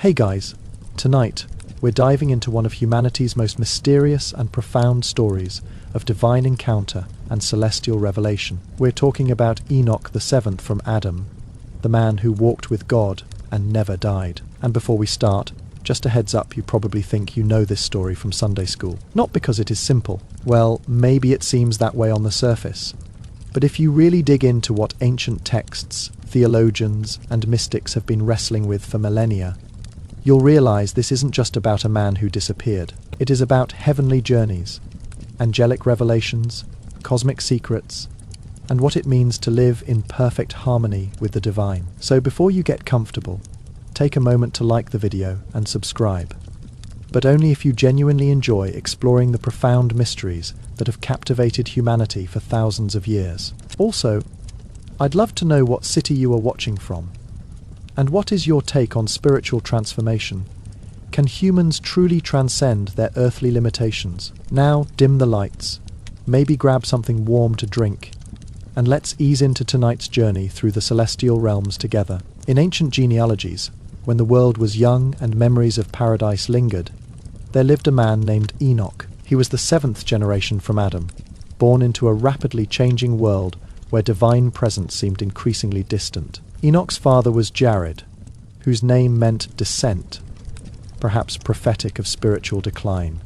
Hey guys, tonight we're diving into one of humanity's most mysterious and profound stories of divine encounter and celestial revelation. We're talking about Enoch the seventh from Adam, the man who walked with God and never died. And before we start, just a heads up, you probably think you know this story from Sunday school. Not because it is simple. Well, maybe it seems that way on the surface. But if you really dig into what ancient texts, theologians, and mystics have been wrestling with for millennia, you'll realize this isn't just about a man who disappeared. It is about heavenly journeys, angelic revelations, cosmic secrets, and what it means to live in perfect harmony with the divine. So before you get comfortable, take a moment to like the video and subscribe. But only if you genuinely enjoy exploring the profound mysteries that have captivated humanity for thousands of years. Also, I'd love to know what city you are watching from. And what is your take on spiritual transformation? Can humans truly transcend their earthly limitations? Now, dim the lights, maybe grab something warm to drink, and let's ease into tonight's journey through the celestial realms together. In ancient genealogies, when the world was young and memories of paradise lingered, there lived a man named Enoch. He was the seventh generation from Adam, born into a rapidly changing world where divine presence seemed increasingly distant. Enoch's father was Jared, whose name meant descent, perhaps prophetic of spiritual decline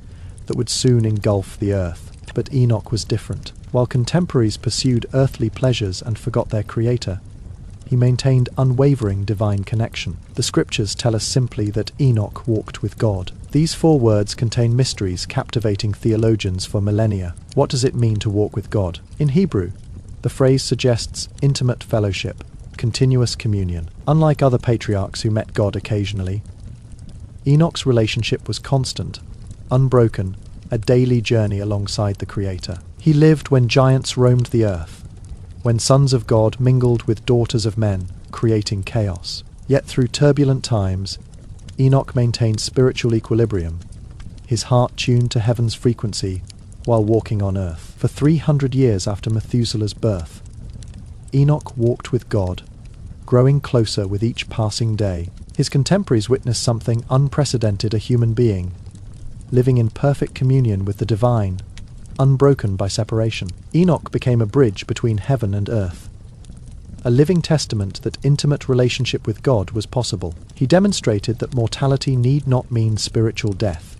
that would soon engulf the earth. But Enoch was different. While contemporaries pursued earthly pleasures and forgot their creator, he maintained unwavering divine connection. The scriptures tell us simply that Enoch walked with God. These 4 words contain mysteries captivating theologians for millennia. What does it mean to walk with God? In Hebrew, the phrase suggests intimate fellowship, continuous communion. Unlike other patriarchs who met God occasionally, Enoch's relationship was constant, unbroken, a daily journey alongside the Creator. He lived when giants roamed the earth, when sons of God mingled with daughters of men, creating chaos. Yet through turbulent times, Enoch maintained spiritual equilibrium, his heart tuned to heaven's frequency while walking on earth. For 300 years after Methuselah's birth, Enoch walked with God, growing closer with each passing day. His contemporaries witnessed something unprecedented: a human being, living in perfect communion with the divine, unbroken by separation. Enoch became a bridge between heaven and earth, a living testament that intimate relationship with God was possible. He demonstrated that mortality need not mean spiritual death,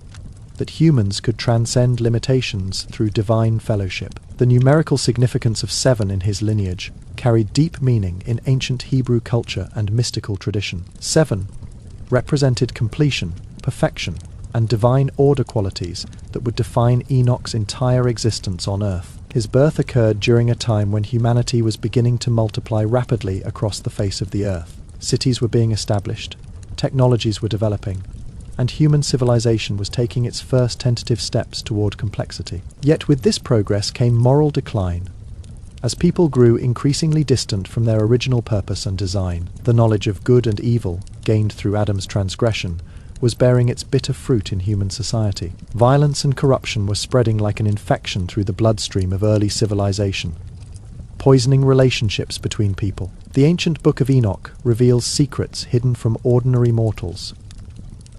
that humans could transcend limitations through divine fellowship. The numerical significance of 7 in his lineage carried deep meaning in ancient Hebrew culture and mystical tradition. 7 represented completion, perfection, and divine order qualities that would define Enoch's entire existence on earth. His birth occurred during a time when humanity was beginning to multiply rapidly across the face of the earth. Cities were being established, technologies were developing, and human civilization was taking its first tentative steps toward complexity. Yet with this progress came moral decline. As people grew increasingly distant from their original purpose and design, the knowledge of good and evil, gained through Adam's transgression, was bearing its bitter fruit in human society. Violence and corruption were spreading like an infection through the bloodstream of early civilization, poisoning relationships between people. The ancient book of Enoch reveals secrets hidden from ordinary mortals,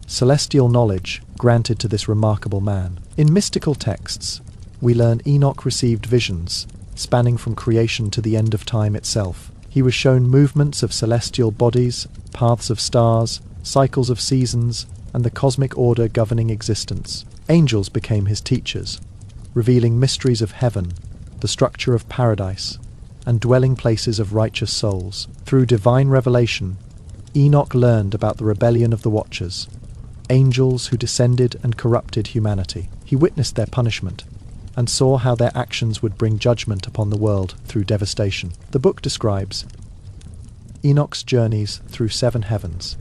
celestial knowledge granted to this remarkable man. In mystical texts, we learn Enoch received visions, spanning from creation to the end of time itself. He was shown movements of celestial bodies, paths of stars, cycles of seasons, and the cosmic order governing existence. Angels became his teachers, revealing mysteries of heaven, the structure of paradise, and dwelling places of righteous souls. Through divine revelation, Enoch learned about the rebellion of the Watchers, angels who descended and corrupted humanity. He witnessed their punishment, and saw how their actions would bring judgment upon the world through devastation. The book describes Enoch's journeys through 7 heavens,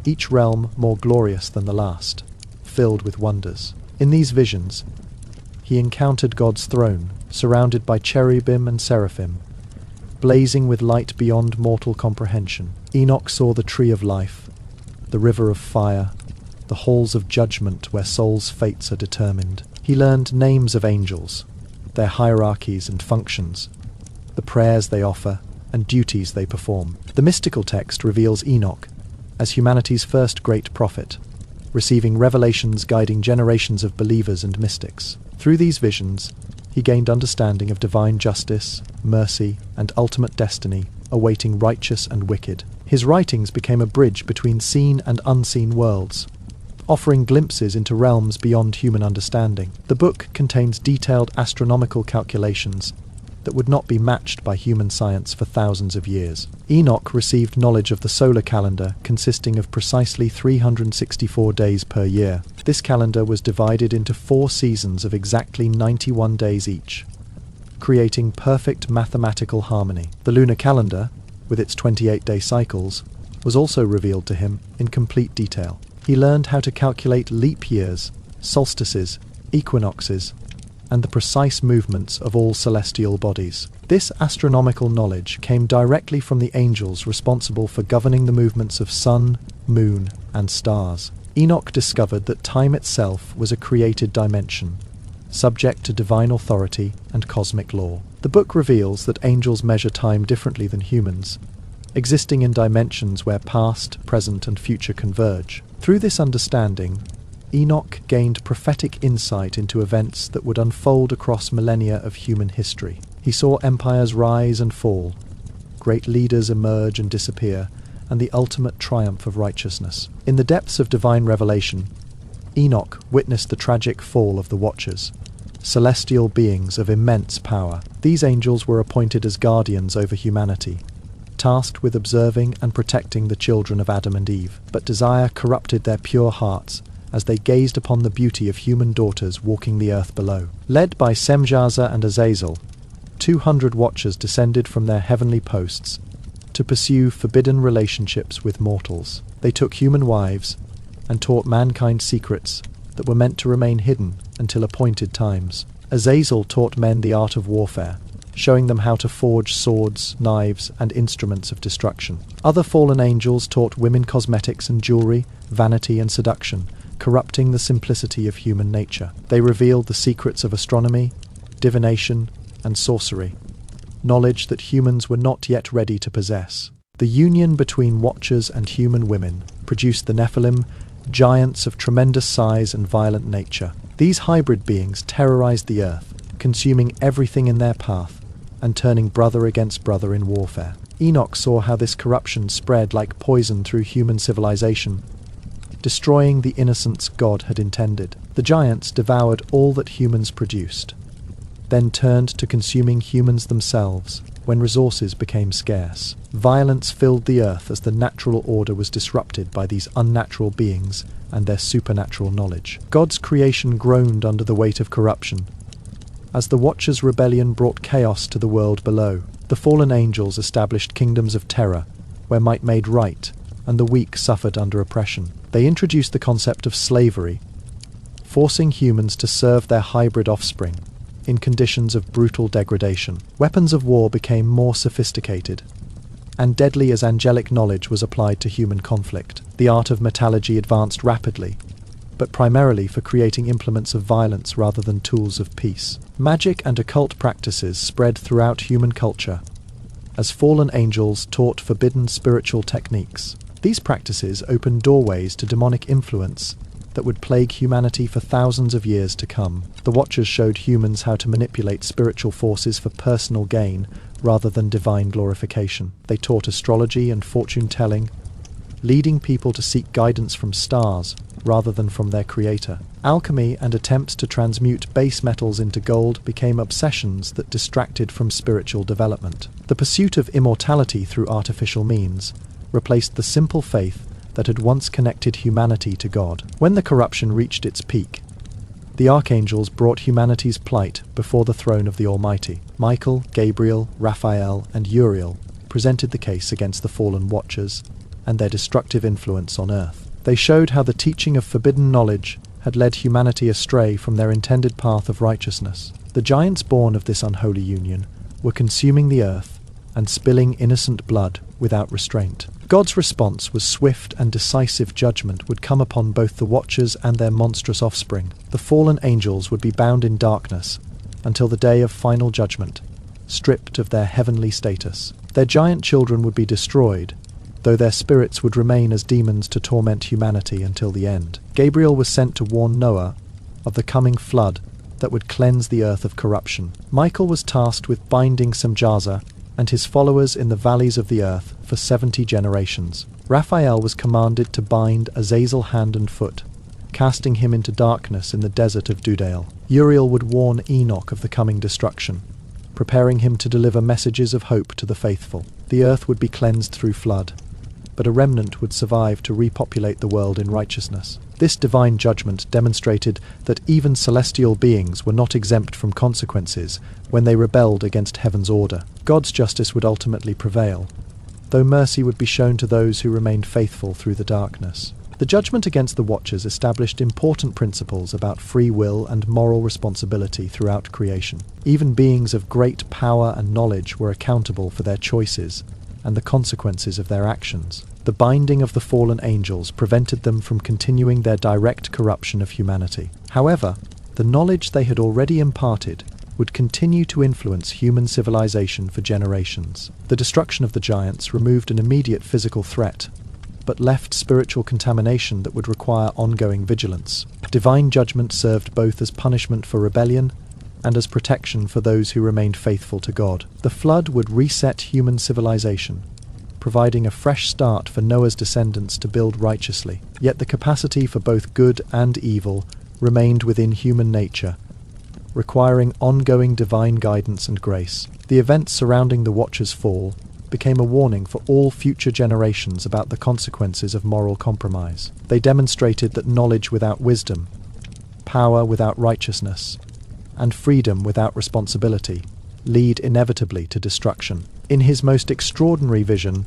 each realm more glorious than the last, filled with wonders. In these visions, he encountered God's throne, surrounded by cherubim and seraphim, blazing with light beyond mortal comprehension. Enoch saw the tree of life, the river of fire, the halls of judgment where souls' fates are determined. He learned names of angels, their hierarchies and functions, the prayers they offer, and duties they perform. The mystical text reveals Enoch as humanity's first great prophet, receiving revelations guiding generations of believers and mystics. Through these visions, he gained understanding of divine justice, mercy, and ultimate destiny awaiting righteous and wicked. His writings became a bridge between seen and unseen worlds, offering glimpses into realms beyond human understanding. The book contains detailed astronomical calculations that would not be matched by human science for thousands of years. Enoch received knowledge of the solar calendar consisting of precisely 364 days per year. This calendar was divided into 4 seasons of exactly 91 days each, creating perfect mathematical harmony. The lunar calendar, with its 28-day cycles, was also revealed to him in complete detail. He learned how to calculate leap years, solstices, equinoxes, and the precise movements of all celestial bodies. This astronomical knowledge came directly from the angels responsible for governing the movements of sun, moon, and stars. Enoch discovered that time itself was a created dimension, subject to divine authority and cosmic law. The book reveals that angels measure time differently than humans, existing in dimensions where past, present, and future converge. Through this understanding, Enoch gained prophetic insight into events that would unfold across millennia of human history. He saw empires rise and fall, great leaders emerge and disappear, and the ultimate triumph of righteousness. In the depths of divine revelation, Enoch witnessed the tragic fall of the Watchers, celestial beings of immense power. These angels were appointed as guardians over humanity, tasked with observing and protecting the children of Adam and Eve. But desire corrupted their pure hearts as they gazed upon the beauty of human daughters walking the earth below. Led by Semjaza and Azazel, 200 Watchers descended from their heavenly posts to pursue forbidden relationships with mortals. They took human wives and taught mankind secrets that were meant to remain hidden until appointed times. Azazel taught men the art of warfare, showing them how to forge swords, knives, and instruments of destruction. Other fallen angels taught women cosmetics and jewelry, vanity and seduction, corrupting the simplicity of human nature. They revealed the secrets of astronomy, divination, and sorcery, knowledge that humans were not yet ready to possess. The union between Watchers and human women produced the Nephilim, giants of tremendous size and violent nature. These hybrid beings terrorized the earth, consuming everything in their path and turning brother against brother in warfare. Enoch saw how this corruption spread like poison through human civilization, destroying the innocence God had intended. The giants devoured all that humans produced, then turned to consuming humans themselves when resources became scarce. Violence filled the earth as the natural order was disrupted by these unnatural beings and their supernatural knowledge. God's creation groaned under the weight of corruption, as the Watchers' rebellion brought chaos to the world below. The fallen angels established kingdoms of terror, where might made right, and the weak suffered under oppression. They introduced the concept of slavery, forcing humans to serve their hybrid offspring in conditions of brutal degradation. Weapons of war became more sophisticated, and deadly as angelic knowledge was applied to human conflict. The art of metallurgy advanced rapidly, but primarily for creating implements of violence rather than tools of peace. Magic and occult practices spread throughout human culture, as fallen angels taught forbidden spiritual techniques. These practices opened doorways to demonic influence that would plague humanity for thousands of years to come. The Watchers showed humans how to manipulate spiritual forces for personal gain rather than divine glorification. They taught astrology and fortune-telling, leading people to seek guidance from stars rather than from their creator. Alchemy and attempts to transmute base metals into gold became obsessions that distracted from spiritual development. The pursuit of immortality through artificial means replaced the simple faith that had once connected humanity to God. When the corruption reached its peak, the archangels brought humanity's plight before the throne of the Almighty. Michael, Gabriel, Raphael, and Uriel presented the case against the fallen Watchers and their destructive influence on earth. They showed how the teaching of forbidden knowledge had led humanity astray from their intended path of righteousness. The giants born of this unholy union were consuming the earth and spilling innocent blood without restraint. God's response was swift, and decisive judgment would come upon both the Watchers and their monstrous offspring. The fallen angels would be bound in darkness until the day of final judgment, stripped of their heavenly status. Their giant children would be destroyed, though their spirits would remain as demons to torment humanity until the end. Gabriel was sent to warn Noah of the coming flood that would cleanse the earth of corruption. Michael was tasked with binding Samjaza and his followers in the valleys of the earth for 70 generations. Raphael was commanded to bind Azazel hand and foot, casting him into darkness in the desert of Dudael. Uriel would warn Enoch of the coming destruction, preparing him to deliver messages of hope to the faithful. The earth would be cleansed through flood, but a remnant would survive to repopulate the world in righteousness. This divine judgment demonstrated that even celestial beings were not exempt from consequences when they rebelled against heaven's order. God's justice would ultimately prevail, though mercy would be shown to those who remained faithful through the darkness. The judgment against the Watchers established important principles about free will and moral responsibility throughout creation. Even beings of great power and knowledge were accountable for their choices and the consequences of their actions. The binding of the fallen angels prevented them from continuing their direct corruption of humanity. However, the knowledge they had already imparted would continue to influence human civilization for generations. The destruction of the giants removed an immediate physical threat, but left spiritual contamination that would require ongoing vigilance. Divine judgment served both as punishment for rebellion and as protection for those who remained faithful to God. The flood would reset human civilization, providing a fresh start for Noah's descendants to build righteously. Yet the capacity for both good and evil remained within human nature, requiring ongoing divine guidance and grace. The events surrounding the Watcher's fall became a warning for all future generations about the consequences of moral compromise. They demonstrated that knowledge without wisdom, power without righteousness, and freedom without responsibility lead inevitably to destruction. In his most extraordinary vision,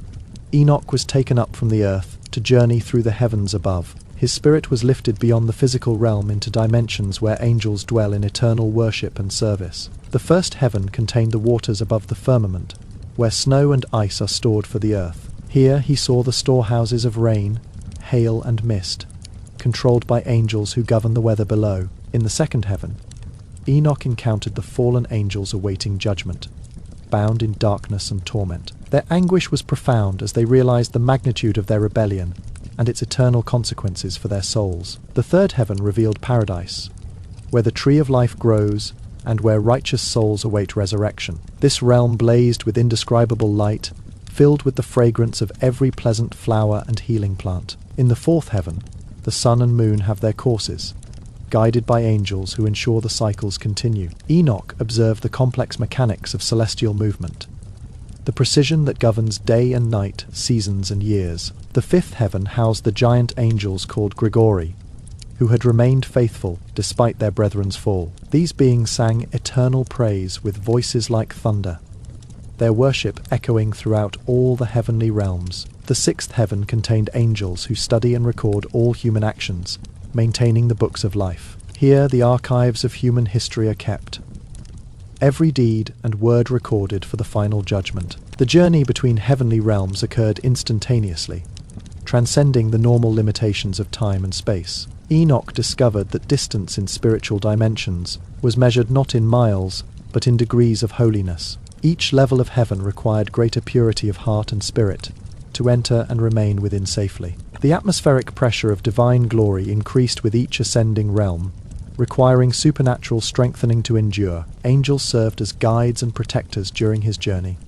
Enoch was taken up from the earth to journey through the heavens above. His spirit was lifted beyond the physical realm into dimensions where angels dwell in eternal worship and service. The first heaven contained the waters above the firmament, where snow and ice are stored for the earth. Here he saw the storehouses of rain, hail and mist, controlled by angels who govern the weather below. In the second heaven, Enoch encountered the fallen angels awaiting judgment, bound in darkness and torment. Their anguish was profound as they realized the magnitude of their rebellion and its eternal consequences for their souls. The third heaven revealed paradise, where the tree of life grows and where righteous souls await resurrection. This realm blazed with indescribable light, filled with the fragrance of every pleasant flower and healing plant. In the fourth heaven, the sun and moon have their courses, guided by angels who ensure the cycles continue. Enoch observed the complex mechanics of celestial movement, the precision that governs day and night, seasons and years. The fifth heaven housed the giant angels called Grigori, who had remained faithful despite their brethren's fall. These beings sang eternal praise with voices like thunder, their worship echoing throughout all the heavenly realms. The sixth heaven contained angels who study and record all human actions, maintaining the books of life. Here the archives of human history are kept, every deed and word recorded for the final judgment. The journey between heavenly realms occurred instantaneously, transcending the normal limitations of time and space. Enoch discovered that distance in spiritual dimensions was measured not in miles, but in degrees of holiness. Each level of heaven required greater purity of heart and spirit to enter and remain within safely. The atmospheric pressure of divine glory increased with each ascending realm, requiring supernatural strengthening to endure. Angels served as guides and protectors during his journey,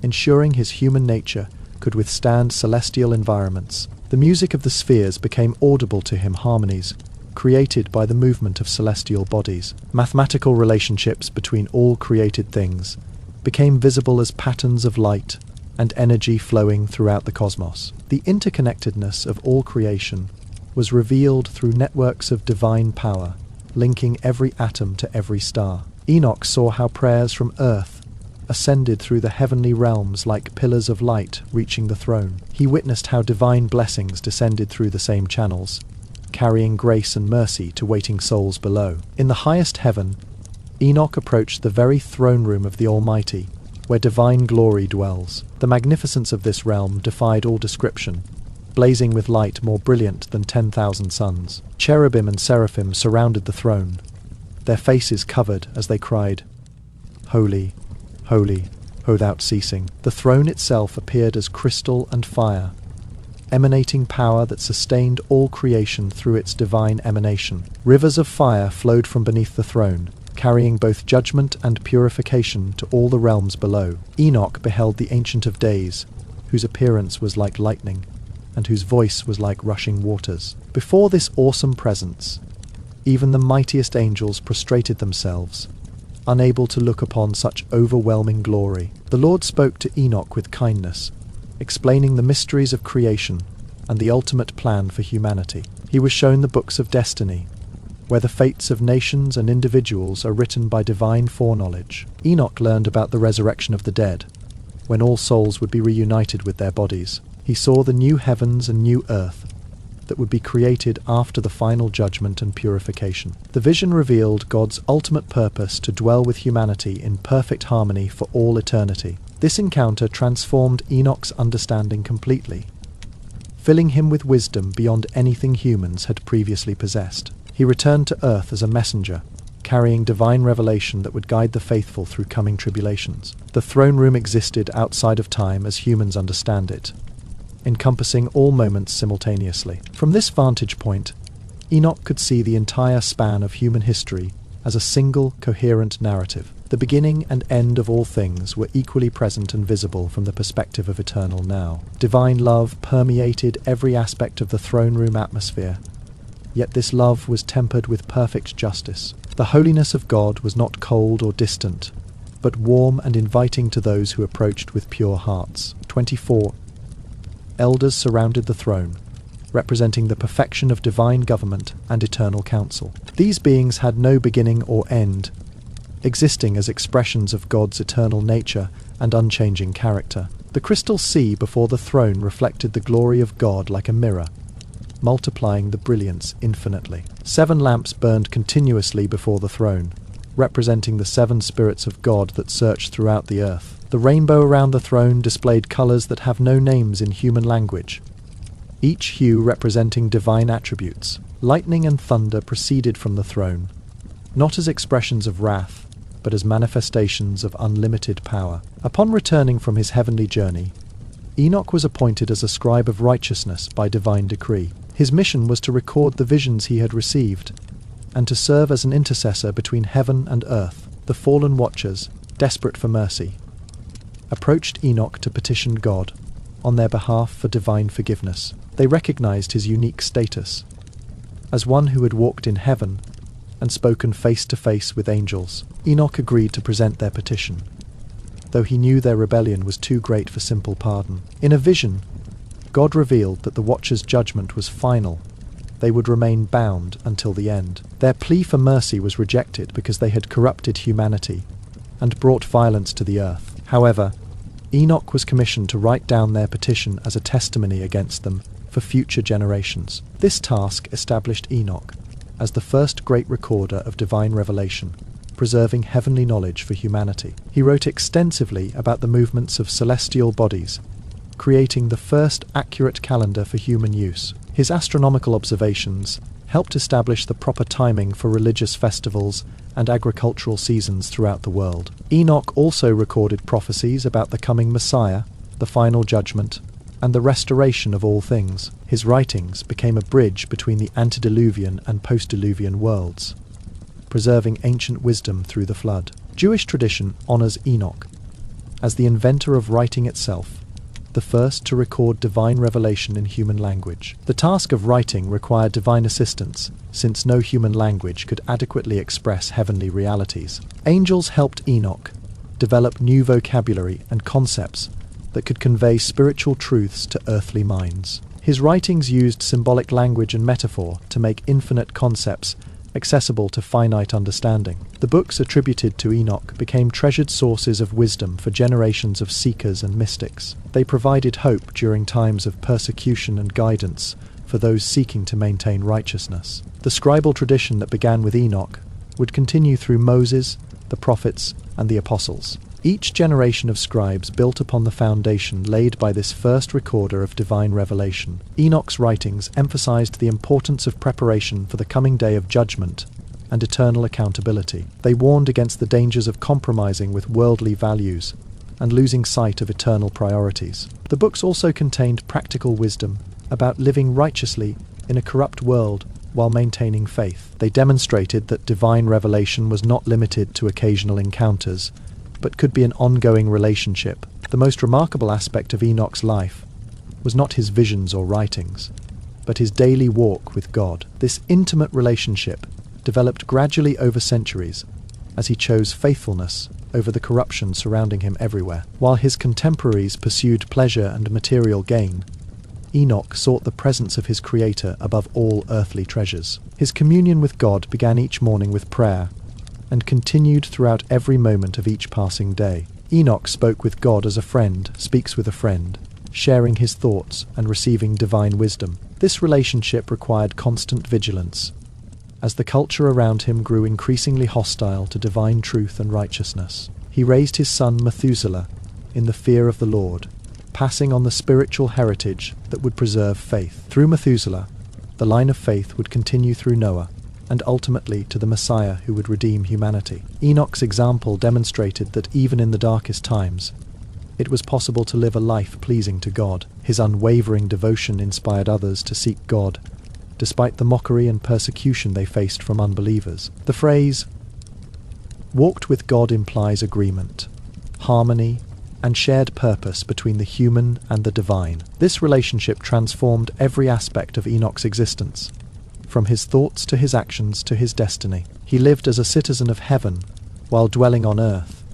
ensuring his human nature could withstand celestial environments. The music of the spheres became audible to him, harmonies created by the movement of celestial bodies. Mathematical relationships between all created things became visible as patterns of light and energy flowing throughout the cosmos. The interconnectedness of all creation was revealed through networks of divine power, linking every atom to every star. Enoch saw how prayers from earth ascended through the heavenly realms like pillars of light reaching the throne. He witnessed how divine blessings descended through the same channels, carrying grace and mercy to waiting souls below. In the highest heaven, Enoch approached the very throne room of the Almighty, where divine glory dwells. The magnificence of this realm defied all description, blazing with light more brilliant than 10,000 suns. Cherubim and seraphim surrounded the throne, their faces covered as they cried, "Holy, holy, without ceasing. The throne itself appeared as crystal and fire, emanating power that sustained all creation through its divine emanation. Rivers of fire flowed from beneath the throne, carrying both judgment and purification to all the realms below. Enoch beheld the Ancient of Days, whose appearance was like lightning, and whose voice was like rushing waters. Before this awesome presence, even the mightiest angels prostrated themselves, unable to look upon such overwhelming glory. The Lord spoke to Enoch with kindness, explaining the mysteries of creation and the ultimate plan for humanity. He was shown the books of destiny, where the fates of nations and individuals are written by divine foreknowledge. Enoch learned about the resurrection of the dead, when all souls would be reunited with their bodies. He saw the new heavens and new earth that would be created after the final judgment and purification. The vision revealed God's ultimate purpose to dwell with humanity in perfect harmony for all eternity. This encounter transformed Enoch's understanding completely, filling him with wisdom beyond anything humans had previously possessed. He returned to earth as a messenger, carrying divine revelation that would guide the faithful through coming tribulations. The throne room existed outside of time as humans understand it, encompassing all moments simultaneously. From this vantage point, Enoch could see the entire span of human history as a single, coherent narrative. The beginning and end of all things were equally present and visible from the perspective of eternal now. Divine love permeated every aspect of the throne room atmosphere, yet this love was tempered with perfect justice. The holiness of God was not cold or distant, but warm and inviting to those who approached with pure hearts. 24. Elders surrounded the throne, representing the perfection of divine government and eternal counsel. These beings had no beginning or end, existing as expressions of God's eternal nature and unchanging character. The crystal sea before the throne reflected the glory of God like a mirror, multiplying the brilliance infinitely. 7 lamps burned continuously before the throne, representing the 7 spirits of God that searched throughout the earth. The rainbow around the throne displayed colours that have no names in human language, each hue representing divine attributes. Lightning and thunder proceeded from the throne, not as expressions of wrath, but as manifestations of unlimited power. Upon returning from his heavenly journey, Enoch was appointed as a scribe of righteousness by divine decree. His mission was to record the visions he had received, and to serve as an intercessor between heaven and earth. The fallen watchers, desperate for mercy, approached Enoch to petition God on their behalf for divine forgiveness. They recognized his unique status as one who had walked in heaven and spoken face to face with angels. Enoch agreed to present their petition, though he knew their rebellion was too great for simple pardon. In a vision, God revealed that the Watchers' judgment was final. They would remain bound until the end. Their plea for mercy was rejected because they had corrupted humanity and brought violence to the earth. However, Enoch was commissioned to write down their petition as a testimony against them for future generations. This task established Enoch as the first great recorder of divine revelation, preserving heavenly knowledge for humanity. He wrote extensively about the movements of celestial bodies, creating the first accurate calendar for human use. His astronomical observations helped establish the proper timing for religious festivals and agricultural seasons throughout the world. Enoch also recorded prophecies about the coming Messiah, the final judgment, and the restoration of all things. His writings became a bridge between the antediluvian and post-diluvian worlds, preserving ancient wisdom through the flood. Jewish tradition honors Enoch as the inventor of writing itself, the first to record divine revelation in human language. The task of writing required divine assistance, since no human language could adequately express heavenly realities. Angels helped Enoch develop new vocabulary and concepts that could convey spiritual truths to earthly minds. His writings used symbolic language and metaphor to make infinite concepts accessible to finite understanding. The books attributed to Enoch became treasured sources of wisdom for generations of seekers and mystics. They provided hope during times of persecution and guidance for those seeking to maintain righteousness. The scribal tradition that began with Enoch would continue through Moses, the prophets, and the apostles. Each generation of scribes built upon the foundation laid by this first recorder of divine revelation. Enoch's writings emphasized the importance of preparation for the coming day of judgment and eternal accountability. They warned against the dangers of compromising with worldly values and losing sight of eternal priorities. The books also contained practical wisdom about living righteously in a corrupt world while maintaining faith. They demonstrated that divine revelation was not limited to occasional encounters, but could be an ongoing relationship. The most remarkable aspect of Enoch's life was not his visions or writings, but his daily walk with God. This intimate relationship developed gradually over centuries as he chose faithfulness over the corruption surrounding him everywhere. While his contemporaries pursued pleasure and material gain, Enoch sought the presence of his Creator above all earthly treasures. His communion with God began each morning with prayer and continued throughout every moment of each passing day. Enoch spoke with God as a friend speaks with a friend, sharing his thoughts and receiving divine wisdom. This relationship required constant vigilance, as the culture around him grew increasingly hostile to divine truth and righteousness. He raised his son Methuselah in the fear of the Lord, passing on the spiritual heritage that would preserve faith. Through Methuselah, the line of faith would continue through Noah, and ultimately to the Messiah who would redeem humanity. Enoch's example demonstrated that even in the darkest times, it was possible to live a life pleasing to God. His unwavering devotion inspired others to seek God, despite the mockery and persecution they faced from unbelievers. The phrase, "walked with God," implies agreement, harmony, and shared purpose between the human and the divine. This relationship transformed every aspect of Enoch's existence, from his thoughts to his actions to his destiny. He lived as a citizen of heaven while dwelling on earth,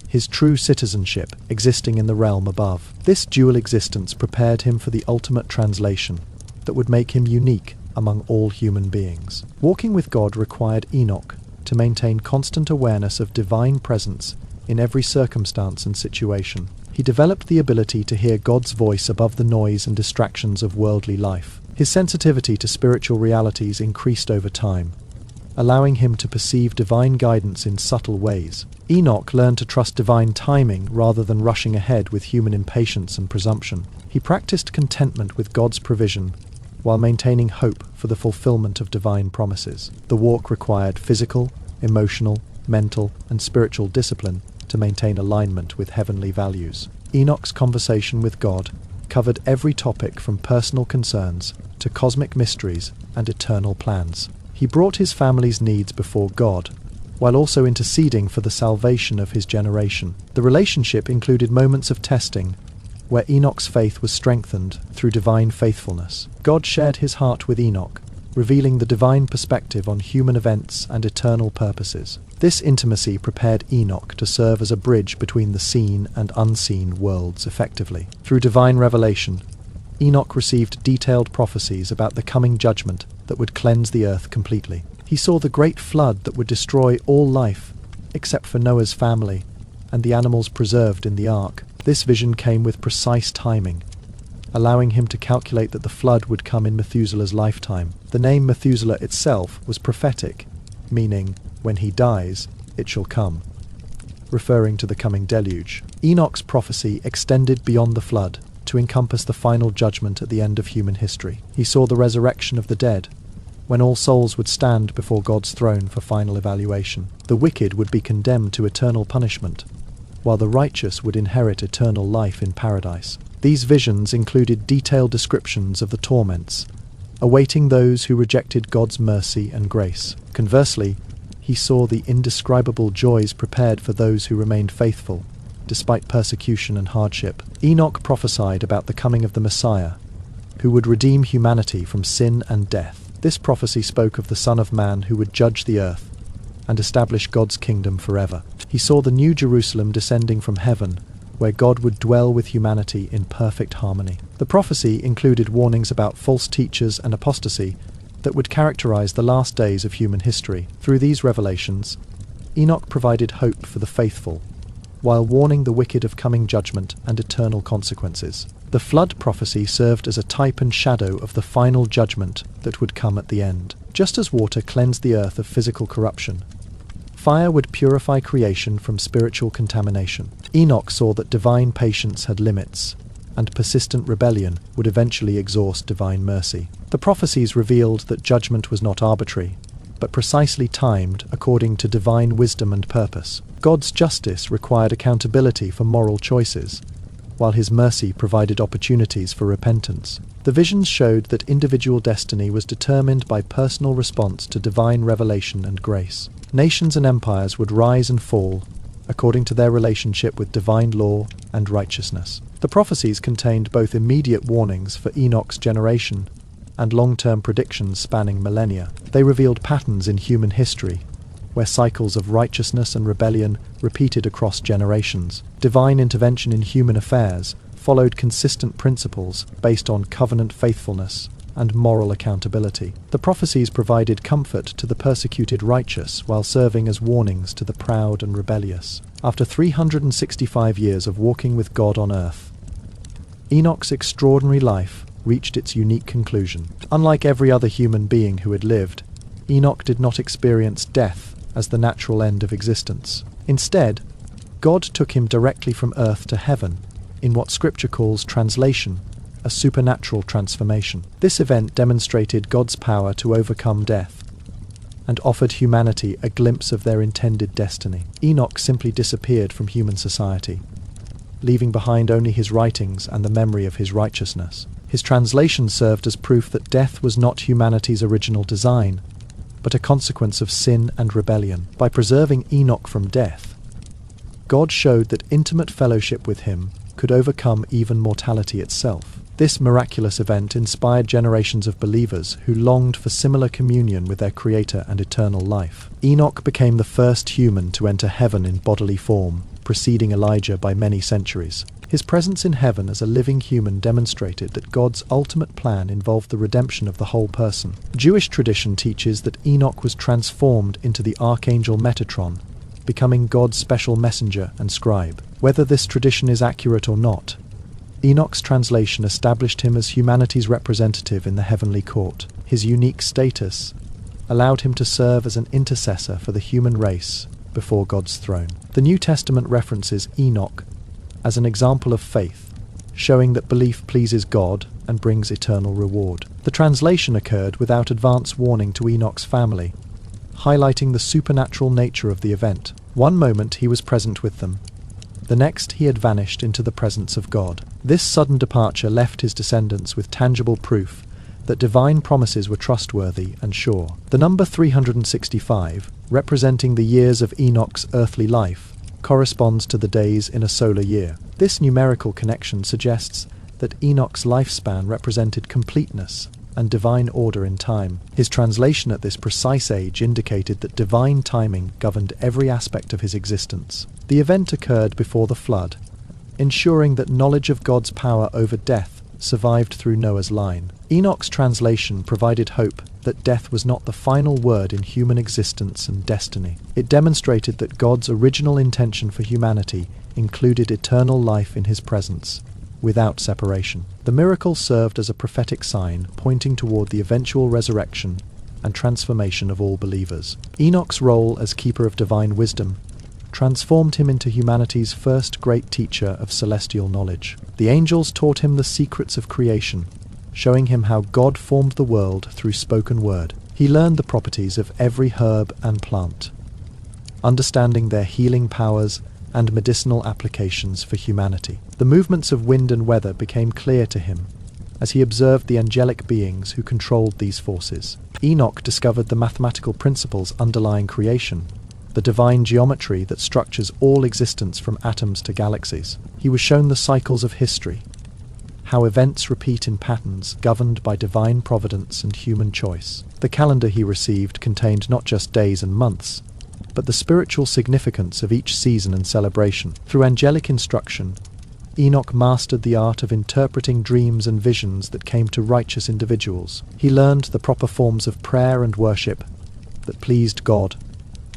his true citizenship existing in the realm above. This dual existence prepared him for the ultimate translation that would make him unique among all human beings. Walking with God required Enoch to maintain constant awareness of divine presence in every circumstance and situation. He developed the ability to hear God's voice above the noise and distractions of worldly life. His sensitivity to spiritual realities increased over time, allowing him to perceive divine guidance in subtle ways. Enoch learned to trust divine timing rather than rushing ahead with human impatience and presumption. He practiced contentment with God's provision while maintaining hope for the fulfillment of divine promises. The walk required physical, emotional, mental, and spiritual discipline to maintain alignment with heavenly values. Enoch's conversation with God covered every topic from personal concerns to cosmic mysteries and eternal plans. He brought his family's needs before God, while also interceding for the salvation of his generation. The relationship included moments of testing, where Enoch's faith was strengthened through divine faithfulness. God shared his heart with Enoch, revealing the divine perspective on human events and eternal purposes. This intimacy prepared Enoch to serve as a bridge between the seen and unseen worlds effectively. Through divine revelation, Enoch received detailed prophecies about the coming judgment that would cleanse the earth completely. He saw the great flood that would destroy all life, except for Noah's family and the animals preserved in the ark. This vision came with precise timing, allowing him to calculate that the flood would come in Methuselah's lifetime. The name Methuselah itself was prophetic, meaning, "when he dies, it shall come," referring to the coming deluge. Enoch's prophecy extended beyond the flood to encompass the final judgment at the end of human history. He saw the resurrection of the dead, when all souls would stand before God's throne for final evaluation. The wicked would be condemned to eternal punishment, while the righteous would inherit eternal life in paradise. These visions included detailed descriptions of the torments awaiting those who rejected God's mercy and grace. Conversely, he saw the indescribable joys prepared for those who remained faithful, despite persecution and hardship. Enoch prophesied about the coming of the Messiah, who would redeem humanity from sin and death. This prophecy spoke of the Son of Man who would judge the earth and establish God's kingdom forever. He saw the New Jerusalem descending from heaven, where God would dwell with humanity in perfect harmony. The prophecy included warnings about false teachers and apostasy that would characterize the last days of human history. Through these revelations, Enoch provided hope for the faithful, while warning the wicked of coming judgment and eternal consequences. The flood prophecy served as a type and shadow of the final judgment that would come at the end. Just as water cleansed the earth of physical corruption, fire would purify creation from spiritual contamination. Enoch saw that divine patience had limits, and persistent rebellion would eventually exhaust divine mercy. The prophecies revealed that judgment was not arbitrary, but precisely timed according to divine wisdom and purpose. God's justice required accountability for moral choices, while his mercy provided opportunities for repentance. The visions showed that individual destiny was determined by personal response to divine revelation and grace. Nations and empires would rise and fall according to their relationship with divine law and righteousness. The prophecies contained both immediate warnings for Enoch's generation and long-term predictions spanning millennia. They revealed patterns in human history, where cycles of righteousness and rebellion repeated across generations. Divine intervention in human affairs followed consistent principles based on covenant faithfulness and moral accountability. The prophecies provided comfort to the persecuted righteous while serving as warnings to the proud and rebellious. After 365 years of walking with God on earth, Enoch's extraordinary life reached its unique conclusion. Unlike every other human being who had lived, Enoch did not experience death as the natural end of existence. Instead, God took him directly from earth to heaven in what Scripture calls translation, a supernatural transformation. This event demonstrated God's power to overcome death and offered humanity a glimpse of their intended destiny. Enoch simply disappeared from human society, leaving behind only his writings and the memory of his righteousness. His translation served as proof that death was not humanity's original design, but a consequence of sin and rebellion. By preserving Enoch from death, God showed that intimate fellowship with him could overcome even mortality itself. This miraculous event inspired generations of believers who longed for similar communion with their Creator and eternal life. Enoch became the first human to enter heaven in bodily form, preceding Elijah by many centuries. His presence in heaven as a living human demonstrated that God's ultimate plan involved the redemption of the whole person. Jewish tradition teaches that Enoch was transformed into the archangel Metatron, becoming God's special messenger and scribe. Whether this tradition is accurate or not, Enoch's translation established him as humanity's representative in the heavenly court. His unique status allowed him to serve as an intercessor for the human race before God's throne. The New Testament references Enoch as an example of faith, showing that belief pleases God and brings eternal reward. The translation occurred without advance warning to Enoch's family, highlighting the supernatural nature of the event. One moment he was present with them, the next he had vanished into the presence of God. This sudden departure left his descendants with tangible proof that divine promises were trustworthy and sure. The number 365, representing the years of Enoch's earthly life, corresponds to the days in a solar year. This numerical connection suggests that Enoch's lifespan represented completeness and divine order in time. His translation at this precise age indicated that divine timing governed every aspect of his existence. The event occurred before the flood, ensuring that knowledge of God's power over death survived through Noah's line. Enoch's translation provided hope that death was not the final word in human existence and destiny. It demonstrated that God's original intention for humanity included eternal life in his presence, without separation. The miracle served as a prophetic sign pointing toward the eventual resurrection and transformation of all believers. Enoch's role as keeper of divine wisdom transformed him into humanity's first great teacher of celestial knowledge. The angels taught him the secrets of creation, showing him how God formed the world through spoken word. He learned the properties of every herb and plant, understanding their healing powers and medicinal applications for humanity. The movements of wind and weather became clear to him as he observed the angelic beings who controlled these forces. Enoch discovered the mathematical principles underlying creation, the divine geometry that structures all existence from atoms to galaxies. He was shown the cycles of history, how events repeat in patterns governed by divine providence and human choice. The calendar he received contained not just days and months, but the spiritual significance of each season and celebration. Through angelic instruction, Enoch mastered the art of interpreting dreams and visions that came to righteous individuals. He learned the proper forms of prayer and worship that pleased God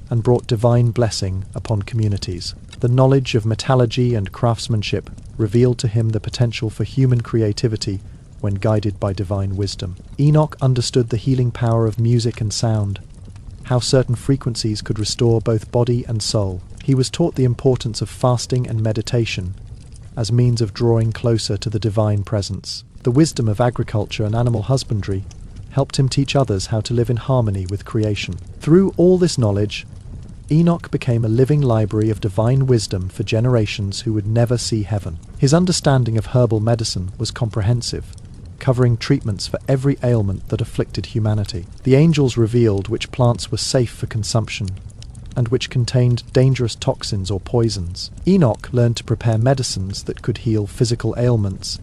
and brought divine blessing upon communities. The knowledge of metallurgy and craftsmanship revealed to him the potential for human creativity when guided by divine wisdom. Enoch understood the healing power of music and sound, how certain frequencies could restore both body and soul. He was taught the importance of fasting and meditation as means of drawing closer to the divine presence. The wisdom of agriculture and animal husbandry helped him teach others how to live in harmony with creation. Through all this knowledge, Enoch became a living library of divine wisdom for generations who would never see heaven. His understanding of herbal medicine was comprehensive, covering treatments for every ailment that afflicted humanity. The angels revealed which plants were safe for consumption and which contained dangerous toxins or poisons. Enoch learned to prepare medicines that could heal physical ailments,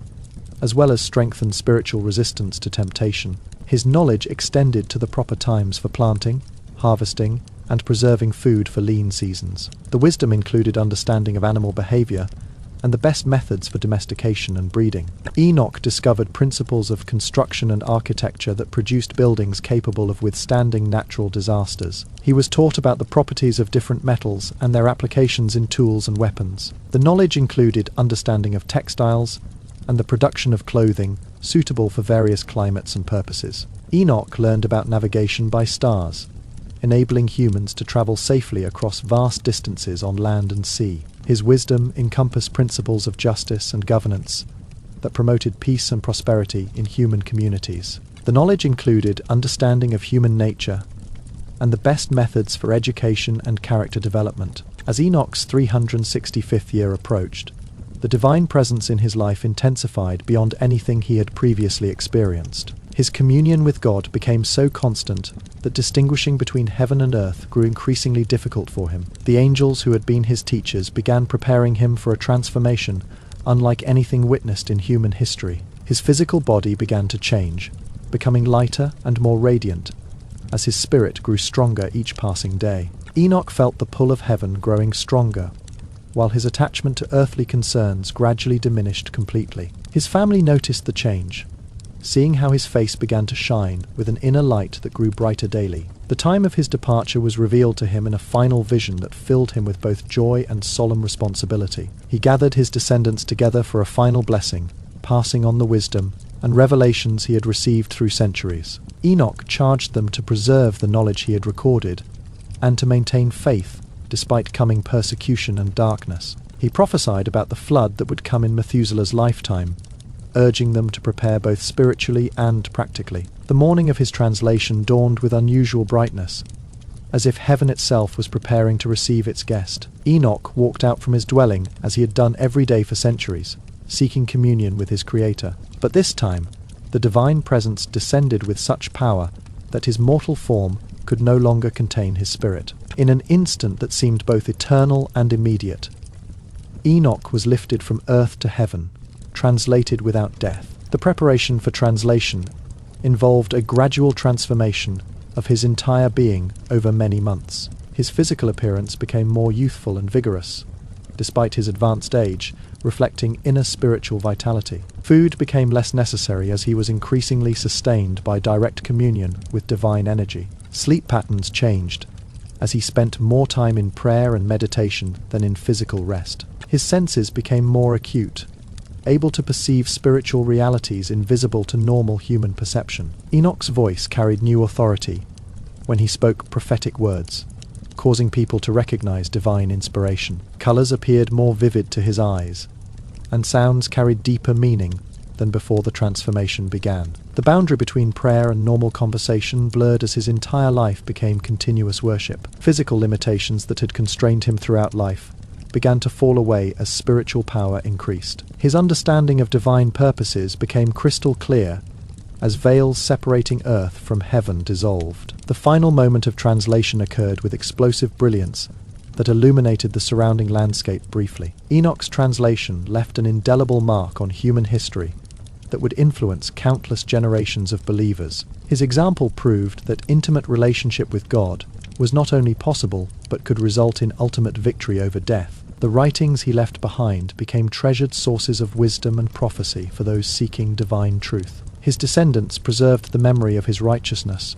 as well as strengthen spiritual resistance to temptation. His knowledge extended to the proper times for planting, harvesting, and preserving food for lean seasons. The wisdom included understanding of animal behavior and the best methods for domestication and breeding. Enoch discovered principles of construction and architecture that produced buildings capable of withstanding natural disasters. He was taught about the properties of different metals and their applications in tools and weapons. The knowledge included understanding of textiles and the production of clothing suitable for various climates and purposes. Enoch learned about navigation by stars, enabling humans to travel safely across vast distances on land and sea. His wisdom encompassed principles of justice and governance that promoted peace and prosperity in human communities. The knowledge included understanding of human nature and the best methods for education and character development. As Enoch's 365th year approached, the divine presence in his life intensified beyond anything he had previously experienced. His communion with God became so constant that distinguishing between heaven and earth grew increasingly difficult for him. The angels who had been his teachers began preparing him for a transformation unlike anything witnessed in human history. His physical body began to change, becoming lighter and more radiant, as his spirit grew stronger each passing day. Enoch felt the pull of heaven growing stronger, while his attachment to earthly concerns gradually diminished completely. His family noticed the change, seeing how his face began to shine with an inner light that grew brighter daily. The time of his departure was revealed to him in a final vision that filled him with both joy and solemn responsibility. He gathered his descendants together for a final blessing, passing on the wisdom and revelations he had received through centuries. Enoch charged them to preserve the knowledge he had recorded and to maintain faith despite coming persecution and darkness. He prophesied about the flood that would come in Methuselah's lifetime, urging them to prepare both spiritually and practically. The morning of his translation dawned with unusual brightness, as if heaven itself was preparing to receive its guest. Enoch walked out from his dwelling as he had done every day for centuries, seeking communion with his Creator. But this time, the divine presence descended with such power that his mortal form could no longer contain his spirit. In an instant that seemed both eternal and immediate, Enoch was lifted from earth to heaven, translated without death. The preparation for translation involved a gradual transformation of his entire being over many months. His physical appearance became more youthful and vigorous, despite his advanced age, reflecting inner spiritual vitality. Food became less necessary as he was increasingly sustained by direct communion with divine energy. Sleep patterns changed as he spent more time in prayer and meditation than in physical rest. His senses became more acute, able to perceive spiritual realities invisible to normal human perception. Enoch's voice carried new authority when he spoke prophetic words, causing people to recognize divine inspiration. Colors appeared more vivid to his eyes, and sounds carried deeper meaning than before the transformation began. The boundary between prayer and normal conversation blurred as his entire life became continuous worship. Physical limitations that had constrained him throughout life began to fall away as spiritual power increased. His understanding of divine purposes became crystal clear as veils separating earth from heaven dissolved. The final moment of translation occurred with explosive brilliance that illuminated the surrounding landscape briefly. Enoch's translation left an indelible mark on human history that would influence countless generations of believers. His example proved that intimate relationship with God was not only possible, but could result in ultimate victory over death. The writings he left behind became treasured sources of wisdom and prophecy for those seeking divine truth. His descendants preserved the memory of his righteousness,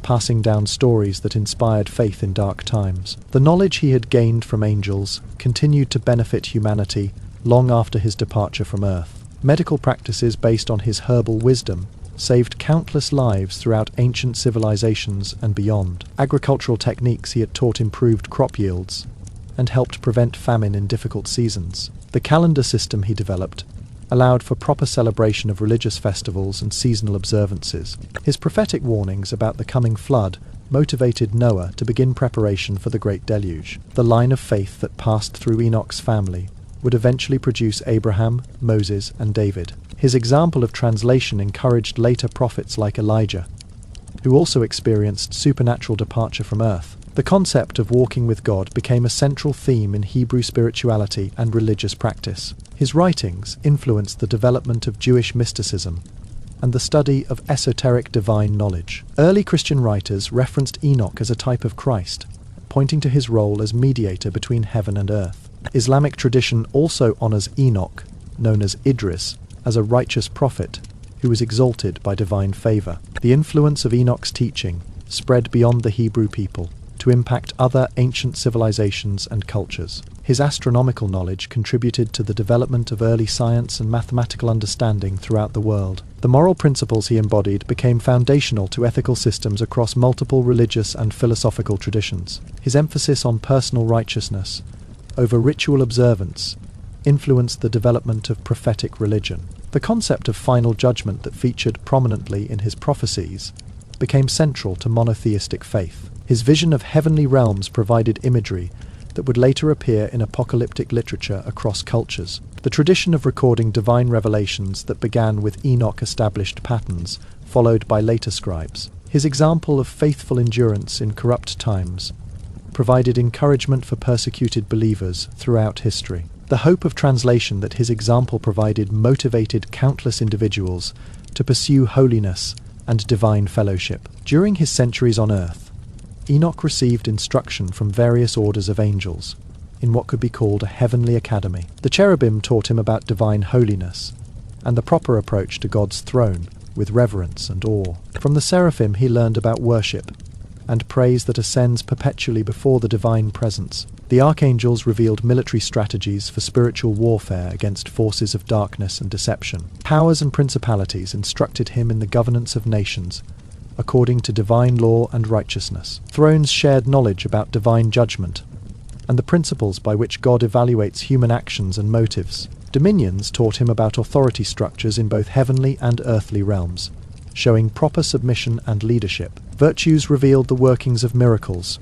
passing down stories that inspired faith in dark times. The knowledge he had gained from angels continued to benefit humanity long after his departure from earth. Medical practices based on his herbal wisdom saved countless lives throughout ancient civilizations and beyond. Agricultural techniques he had taught improved crop yields and helped prevent famine in difficult seasons. The calendar system he developed allowed for proper celebration of religious festivals and seasonal observances. His prophetic warnings about the coming flood motivated Noah to begin preparation for the Great Deluge. The line of faith that passed through Enoch's family would eventually produce Abraham, Moses, and David. His example of translation encouraged later prophets like Elijah, who also experienced supernatural departure from earth. The concept of walking with God became a central theme in Hebrew spirituality and religious practice. His writings influenced the development of Jewish mysticism and the study of esoteric divine knowledge. Early Christian writers referenced Enoch as a type of Christ, pointing to his role as mediator between heaven and earth. Islamic tradition also honors Enoch, known as Idris, as a righteous prophet who was exalted by divine favor. The influence of Enoch's teaching spread beyond the Hebrew people to impact other ancient civilizations and cultures. His astronomical knowledge contributed to the development of early science and mathematical understanding throughout the world. The moral principles he embodied became foundational to ethical systems across multiple religious and philosophical traditions. His emphasis on personal righteousness over ritual observance influenced the development of prophetic religion. The concept of final judgment that featured prominently in his prophecies became central to monotheistic faith. His vision of heavenly realms provided imagery that would later appear in apocalyptic literature across cultures. The tradition of recording divine revelations that began with Enoch established patterns, followed by later scribes. His example of faithful endurance in corrupt times provided encouragement for persecuted believers throughout history. The hope of translation that his example provided motivated countless individuals to pursue holiness and divine fellowship. During his centuries on earth, Enoch received instruction from various orders of angels in what could be called a heavenly academy. The cherubim taught him about divine holiness and the proper approach to God's throne with reverence and awe. From the seraphim he learned about worship and praise that ascends perpetually before the divine presence. The archangels revealed military strategies for spiritual warfare against forces of darkness and deception. Powers and principalities instructed him in the governance of nations according to divine law and righteousness. Thrones shared knowledge about divine judgment and the principles by which God evaluates human actions and motives. Dominions taught him about authority structures in both heavenly and earthly realms, showing proper submission and leadership. Virtues revealed the workings of miracles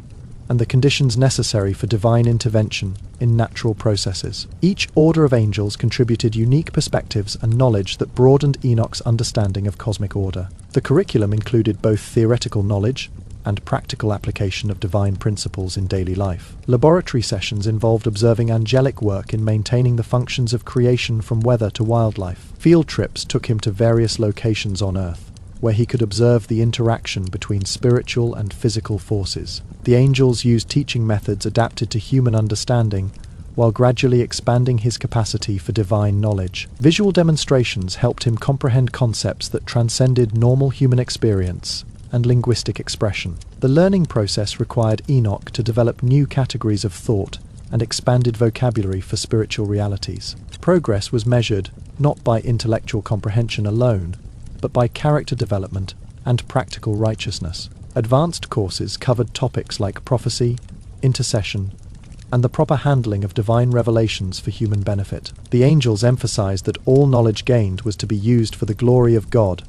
and the conditions necessary for divine intervention in natural processes. Each order of angels contributed unique perspectives and knowledge that broadened Enoch's understanding of cosmic order. The curriculum included both theoretical knowledge and practical application of divine principles in daily life. Laboratory sessions involved observing angelic work in maintaining the functions of creation from weather to wildlife. Field trips took him to various locations on Earth, where he could observe the interaction between spiritual and physical forces. The angels used teaching methods adapted to human understanding, while gradually expanding his capacity for divine knowledge. Visual demonstrations helped him comprehend concepts that transcended normal human experience and linguistic expression. The learning process required Enoch to develop new categories of thought and expanded vocabulary for spiritual realities. Progress was measured not by intellectual comprehension alone, but by character development and practical righteousness. Advanced courses covered topics like prophecy, intercession, and the proper handling of divine revelations for human benefit. The angels emphasized that all knowledge gained was to be used for the glory of God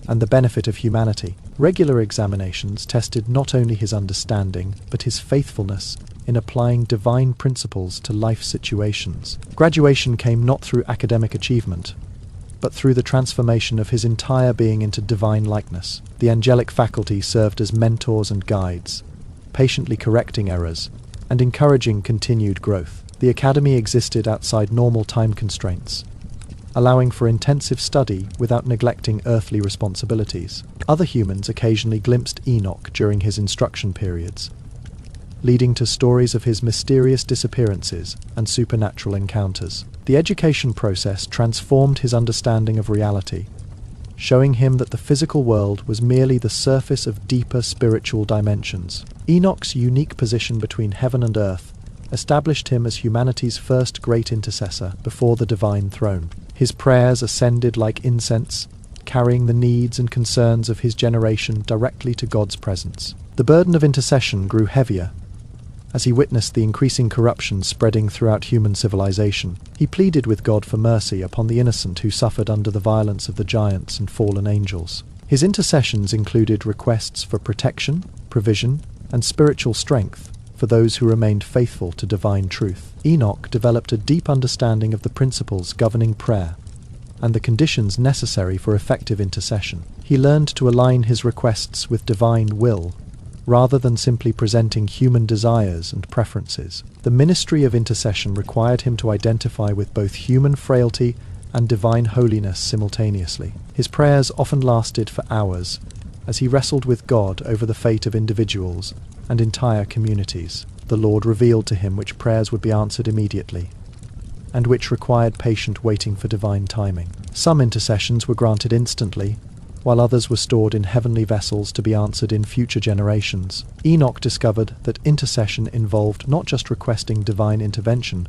and the benefit of humanity. Regular examinations tested not only his understanding, but his faithfulness in applying divine principles to life situations. Graduation came not through academic achievement, but through the transformation of his entire being into divine likeness. The angelic faculty served as mentors and guides, patiently correcting errors and encouraging continued growth. The academy existed outside normal time constraints, allowing for intensive study without neglecting earthly responsibilities. Other humans occasionally glimpsed Enoch during his instruction periods, leading to stories of his mysterious disappearances and supernatural encounters. The education process transformed his understanding of reality, showing him that the physical world was merely the surface of deeper spiritual dimensions. Enoch's unique position between heaven and earth established him as humanity's first great intercessor before the divine throne. His prayers ascended like incense, carrying the needs and concerns of his generation directly to God's presence. The burden of intercession grew heavier as he witnessed the increasing corruption spreading throughout human civilization. He pleaded with God for mercy upon the innocent who suffered under the violence of the giants and fallen angels. His intercessions included requests for protection, provision, and spiritual strength for those who remained faithful to divine truth. Enoch developed a deep understanding of the principles governing prayer and the conditions necessary for effective intercession. He learned to align his requests with divine will, rather than simply presenting human desires and preferences. The ministry of intercession required him to identify with both human frailty and divine holiness simultaneously. His prayers often lasted for hours, as he wrestled with God over the fate of individuals and entire communities. The Lord revealed to him which prayers would be answered immediately, and which required patient waiting for divine timing. Some intercessions were granted instantly, while others were stored in heavenly vessels to be answered in future generations. Enoch discovered that intercession involved not just requesting divine intervention,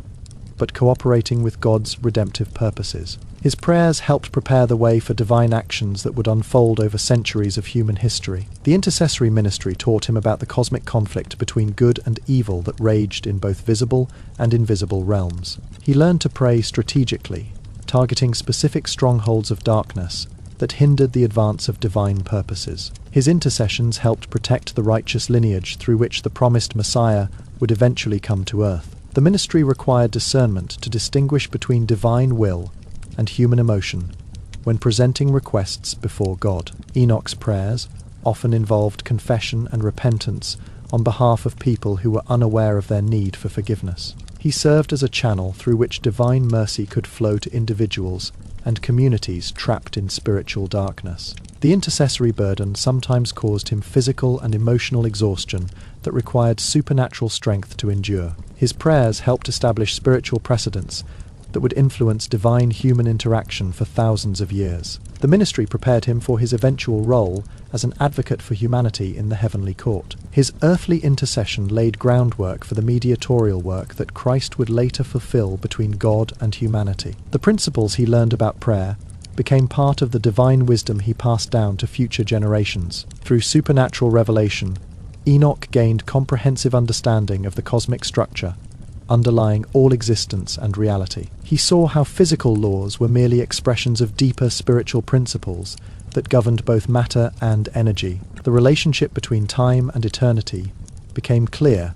but cooperating with God's redemptive purposes. His prayers helped prepare the way for divine actions that would unfold over centuries of human history. The intercessory ministry taught him about the cosmic conflict between good and evil that raged in both visible and invisible realms. He learned to pray strategically, targeting specific strongholds of darkness that hindered the advance of divine purposes. His intercessions helped protect the righteous lineage through which the promised Messiah would eventually come to earth. The ministry required discernment to distinguish between divine will and human emotion when presenting requests before God. Enoch's prayers often involved confession and repentance on behalf of people who were unaware of their need for forgiveness. He served as a channel through which divine mercy could flow to individuals and communities trapped in spiritual darkness. The intercessory burden sometimes caused him physical and emotional exhaustion that required supernatural strength to endure. His prayers helped establish spiritual precedents that would influence divine human interaction for thousands of years. The ministry prepared him for his eventual role as an advocate for humanity in the heavenly court. His earthly intercession laid groundwork for the mediatorial work that Christ would later fulfill between God and humanity. The principles he learned about prayer became part of the divine wisdom he passed down to future generations. Through supernatural revelation, Enoch gained comprehensive understanding of the cosmic structure underlying all existence and reality. He saw how physical laws were merely expressions of deeper spiritual principles that governed both matter and energy. The relationship between time and eternity became clear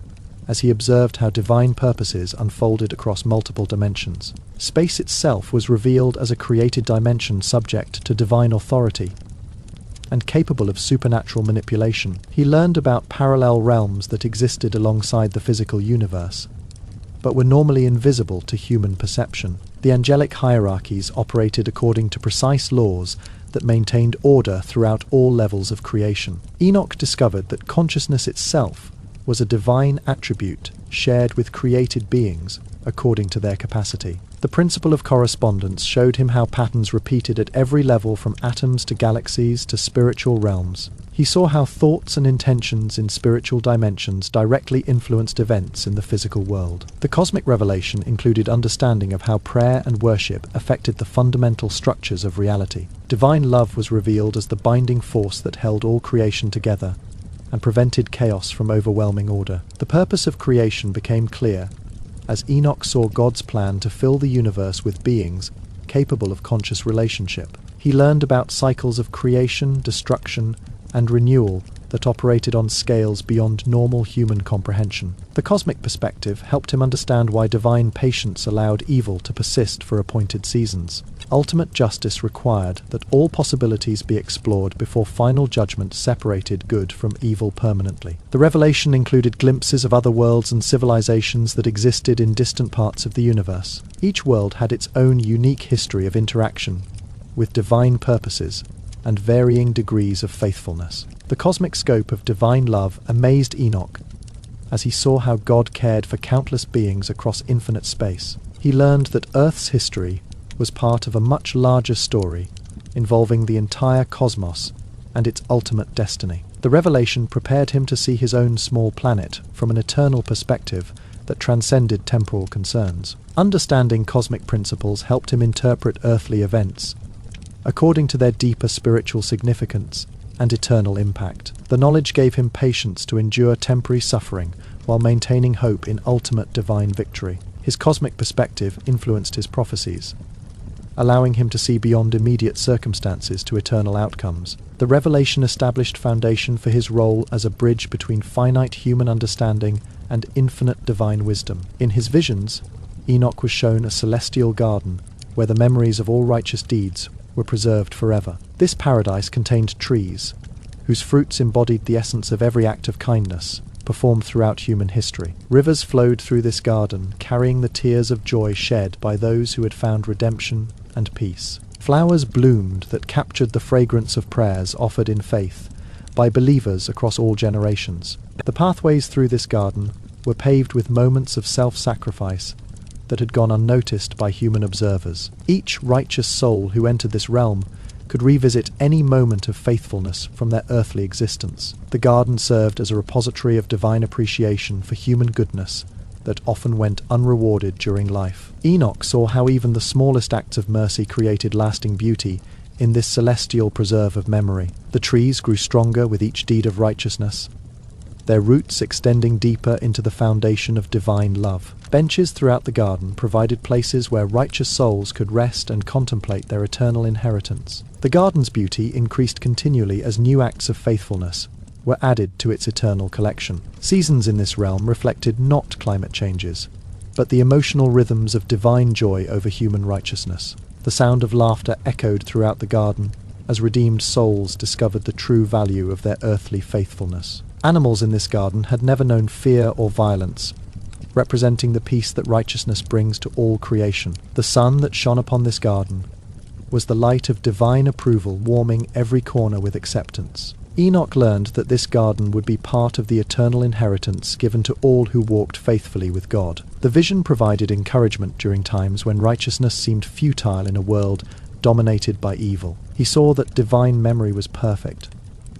as he observed how divine purposes unfolded across multiple dimensions. Space itself was revealed as a created dimension subject to divine authority and capable of supernatural manipulation. He learned about parallel realms that existed alongside the physical universe, but were normally invisible to human perception. The angelic hierarchies operated according to precise laws that maintained order throughout all levels of creation. Enoch discovered that consciousness itself was a divine attribute shared with created beings according to their capacity. The principle of correspondence showed him how patterns repeated at every level, from atoms to galaxies to spiritual realms. He saw how thoughts and intentions in spiritual dimensions directly influenced events in the physical world. The cosmic revelation included understanding of how prayer and worship affected the fundamental structures of reality. Divine love was revealed as the binding force that held all creation together and prevented chaos from overwhelming order. The purpose of creation became clear as Enoch saw God's plan to fill the universe with beings capable of conscious relationship. He learned about cycles of creation, destruction, and renewal that operated on scales beyond normal human comprehension. The cosmic perspective helped him understand why divine patience allowed evil to persist for appointed seasons. Ultimate justice required that all possibilities be explored before final judgment separated good from evil permanently. The revelation included glimpses of other worlds and civilizations that existed in distant parts of the universe. Each world had its own unique history of interaction with divine purposes and varying degrees of faithfulness. The cosmic scope of divine love amazed Enoch as he saw how God cared for countless beings across infinite space. He learned that Earth's history was part of a much larger story involving the entire cosmos and its ultimate destiny. The revelation prepared him to see his own small planet from an eternal perspective that transcended temporal concerns. Understanding cosmic principles helped him interpret earthly events according to their deeper spiritual significance and eternal impact. The knowledge gave him patience to endure temporary suffering while maintaining hope in ultimate divine victory. His cosmic perspective influenced his prophecies, allowing him to see beyond immediate circumstances to eternal outcomes. The revelation established foundation for his role as a bridge between finite human understanding and infinite divine wisdom. In his visions, Enoch was shown a celestial garden where the memories of all righteous deeds were preserved forever. This paradise contained trees, whose fruits embodied the essence of every act of kindness performed throughout human history. Rivers flowed through this garden, carrying the tears of joy shed by those who had found redemption and peace. Flowers bloomed that captured the fragrance of prayers offered in faith by believers across all generations. The pathways through this garden were paved with moments of self-sacrifice that had gone unnoticed by human observers. Each righteous soul who entered this realm could revisit any moment of faithfulness from their earthly existence. The garden served as a repository of divine appreciation for human goodness that often went unrewarded during life. Enoch saw how even the smallest acts of mercy created lasting beauty in this celestial preserve of memory. The trees grew stronger with each deed of righteousness, their roots extending deeper into the foundation of divine love. Benches throughout the garden provided places where righteous souls could rest and contemplate their eternal inheritance. The garden's beauty increased continually as new acts of faithfulness were added to its eternal collection. Seasons in this realm reflected not climate changes, but the emotional rhythms of divine joy over human righteousness. The sound of laughter echoed throughout the garden as redeemed souls discovered the true value of their earthly faithfulness. Animals in this garden had never known fear or violence, representing the peace that righteousness brings to all creation. The sun that shone upon this garden was the light of divine approval, warming every corner with acceptance. Enoch learned that this garden would be part of the eternal inheritance given to all who walked faithfully with God. The vision provided encouragement during times when righteousness seemed futile in a world dominated by evil. He saw that divine memory was perfect,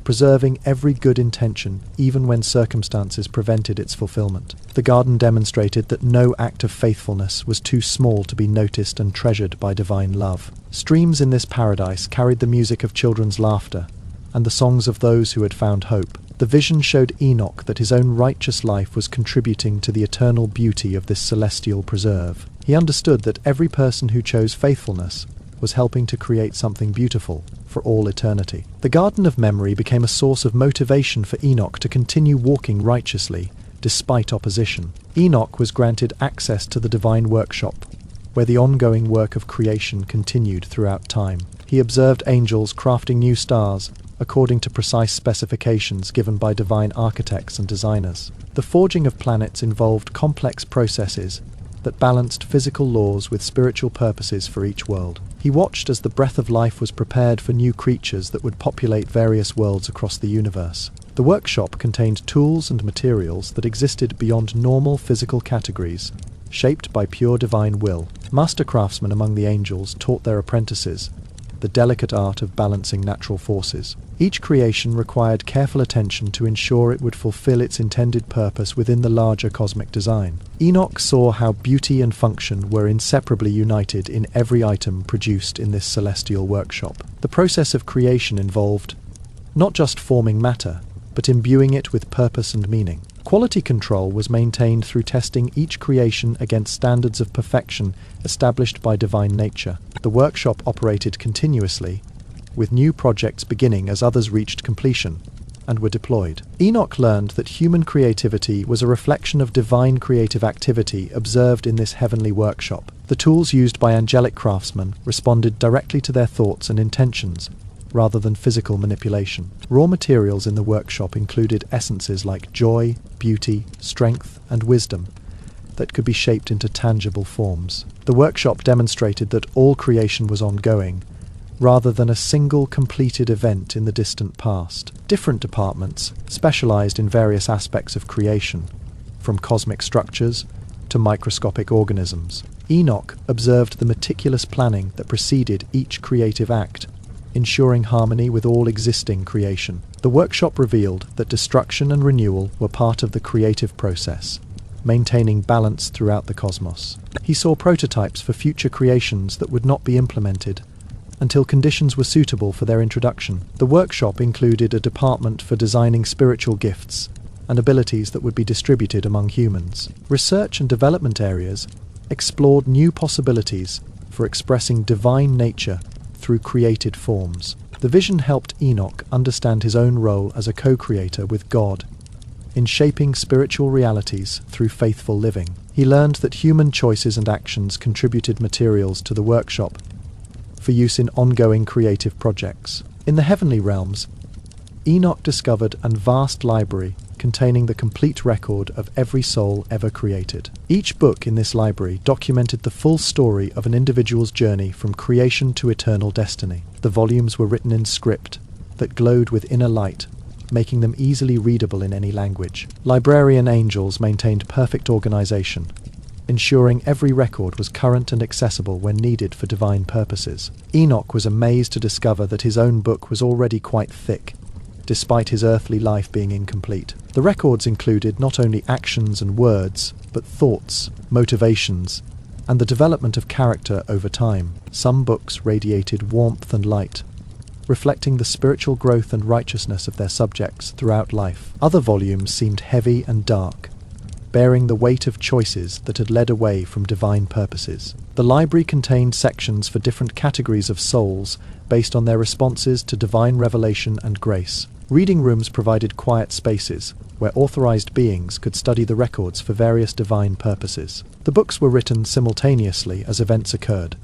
preserving every good intention even when circumstances prevented its fulfillment. The garden demonstrated that no act of faithfulness was too small to be noticed and treasured by divine love. Streams in this paradise carried the music of children's laughter and the songs of those who had found hope. The vision showed Enoch that his own righteous life was contributing to the eternal beauty of this celestial preserve. He understood that every person who chose faithfulness was helping to create something beautiful for all eternity. The Garden of Memory became a source of motivation for Enoch to continue walking righteously despite opposition. Enoch was granted access to the divine workshop, where the ongoing work of creation continued throughout time. He observed angels crafting new stars according to precise specifications given by divine architects and designers. The forging of planets involved complex processes that balanced physical laws with spiritual purposes for each world. He watched as the breath of life was prepared for new creatures that would populate various worlds across the universe. The workshop contained tools and materials that existed beyond normal physical categories, shaped by pure divine will. Master craftsmen among the angels taught their apprentices the delicate art of balancing natural forces. Each creation required careful attention to ensure it would fulfill its intended purpose within the larger cosmic design. Enoch saw how beauty and function were inseparably united in every item produced in this celestial workshop. The process of creation involved not just forming matter, but imbuing it with purpose and meaning. Quality control was maintained through testing each creation against standards of perfection established by divine nature. The workshop operated continuously, with new projects beginning as others reached completion and were deployed. Enoch learned that human creativity was a reflection of divine creative activity observed in this heavenly workshop. The tools used by angelic craftsmen responded directly to their thoughts and intentions, rather than physical manipulation. Raw materials in the workshop included essences like joy, beauty, strength, and wisdom that could be shaped into tangible forms. The workshop demonstrated that all creation was ongoing, rather than a single completed event in the distant past. Different departments specialized in various aspects of creation, from cosmic structures to microscopic organisms. Enoch observed the meticulous planning that preceded each creative act, ensuring harmony with all existing creation. The workshop revealed that destruction and renewal were part of the creative process, maintaining balance throughout the cosmos. He saw prototypes for future creations that would not be implemented until conditions were suitable for their introduction. The workshop included a department for designing spiritual gifts and abilities that would be distributed among humans. Research and development areas explored new possibilities for expressing divine nature through created forms. The vision helped Enoch understand his own role as a co-creator with God in shaping spiritual realities through faithful living. He learned that human choices and actions contributed materials to the workshop for use in ongoing creative projects. In the heavenly realms, Enoch discovered a vast library containing the complete record of every soul ever created. Each book in this library documented the full story of an individual's journey from creation to eternal destiny. The volumes were written in script that glowed with inner light, making them easily readable in any language. Librarian angels maintained perfect organization, ensuring every record was current and accessible when needed for divine purposes. Enoch was amazed to discover that his own book was already quite thick, despite his earthly life being incomplete. The records included not only actions and words, but thoughts, motivations, and the development of character over time. Some books radiated warmth and light, reflecting the spiritual growth and righteousness of their subjects throughout life. Other volumes seemed heavy and dark, bearing the weight of choices that had led away from divine purposes. The library contained sections for different categories of souls based on their responses to divine revelation and grace. Reading rooms provided quiet spaces where authorized beings could study the records for various divine purposes. The books were written simultaneously as events occurred,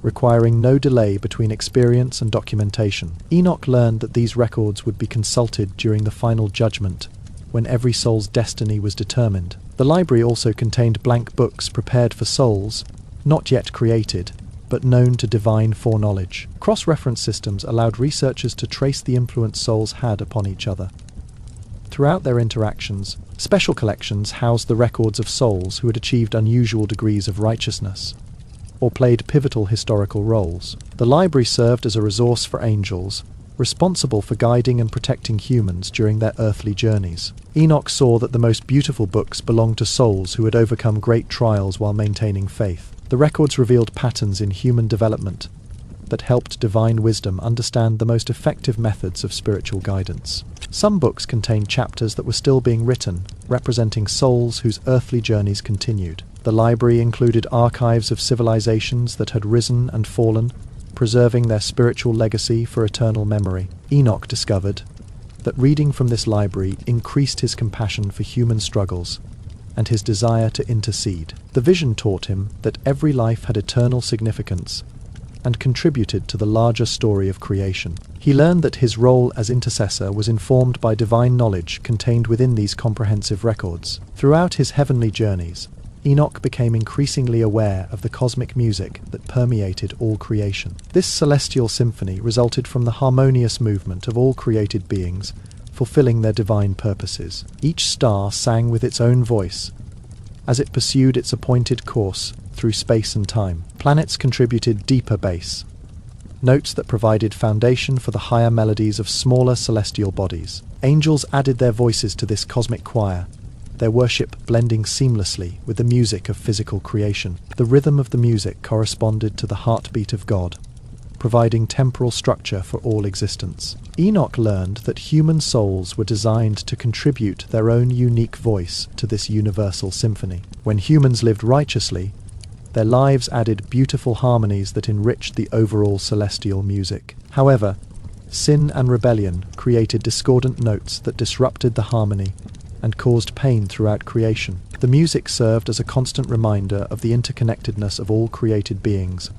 requiring no delay between experience and documentation. Enoch learned that these records would be consulted during the final judgment, when every soul's destiny was determined. The library also contained blank books prepared for souls not yet created, but known to divine foreknowledge. Cross-reference systems allowed researchers to trace the influence souls had upon each other. Throughout their interactions, special collections housed the records of souls who had achieved unusual degrees of righteousness, or played pivotal historical roles. The library served as a resource for angels, responsible for guiding and protecting humans during their earthly journeys. Enoch saw that the most beautiful books belonged to souls who had overcome great trials while maintaining faith. The records revealed patterns in human development that helped divine wisdom understand the most effective methods of spiritual guidance. Some books contained chapters that were still being written, representing souls whose earthly journeys continued. The library included archives of civilizations that had risen and fallen, preserving their spiritual legacy for eternal memory. Enoch discovered that reading from this library increased his compassion for human struggles and his desire to intercede. The vision taught him that every life had eternal significance and contributed to the larger story of creation. He learned that his role as intercessor was informed by divine knowledge contained within these comprehensive records. Throughout his heavenly journeys, Enoch became increasingly aware of the cosmic music that permeated all creation. This celestial symphony resulted from the harmonious movement of all created beings, fulfilling their divine purposes. Each star sang with its own voice as it pursued its appointed course through space and time. Planets contributed deeper bass, notes that provided foundation for the higher melodies of smaller celestial bodies. Angels added their voices to this cosmic choir, their worship blending seamlessly with the music of physical creation. The rhythm of the music corresponded to the heartbeat of God, providing temporal structure for all existence. Enoch learned that human souls were designed to contribute their own unique voice to this universal symphony. When humans lived righteously, their lives added beautiful harmonies that enriched the overall celestial music. However, sin and rebellion created discordant notes that disrupted the harmony and caused pain throughout creation. The music served as a constant reminder of the interconnectedness of all created beings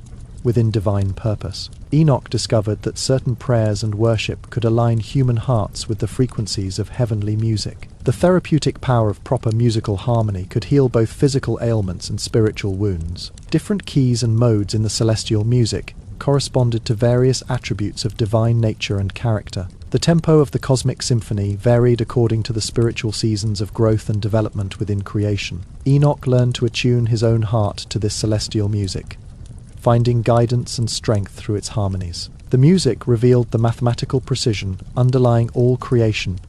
within divine purpose. Enoch discovered that certain prayers and worship could align human hearts with the frequencies of heavenly music. The therapeutic power of proper musical harmony could heal both physical ailments and spiritual wounds. Different keys and modes in the celestial music corresponded to various attributes of divine nature and character. The tempo of the cosmic symphony varied according to the spiritual seasons of growth and development within creation. Enoch learned to attune his own heart to this celestial music, finding guidance and strength through its harmonies. The music revealed the mathematical precision underlying all creation,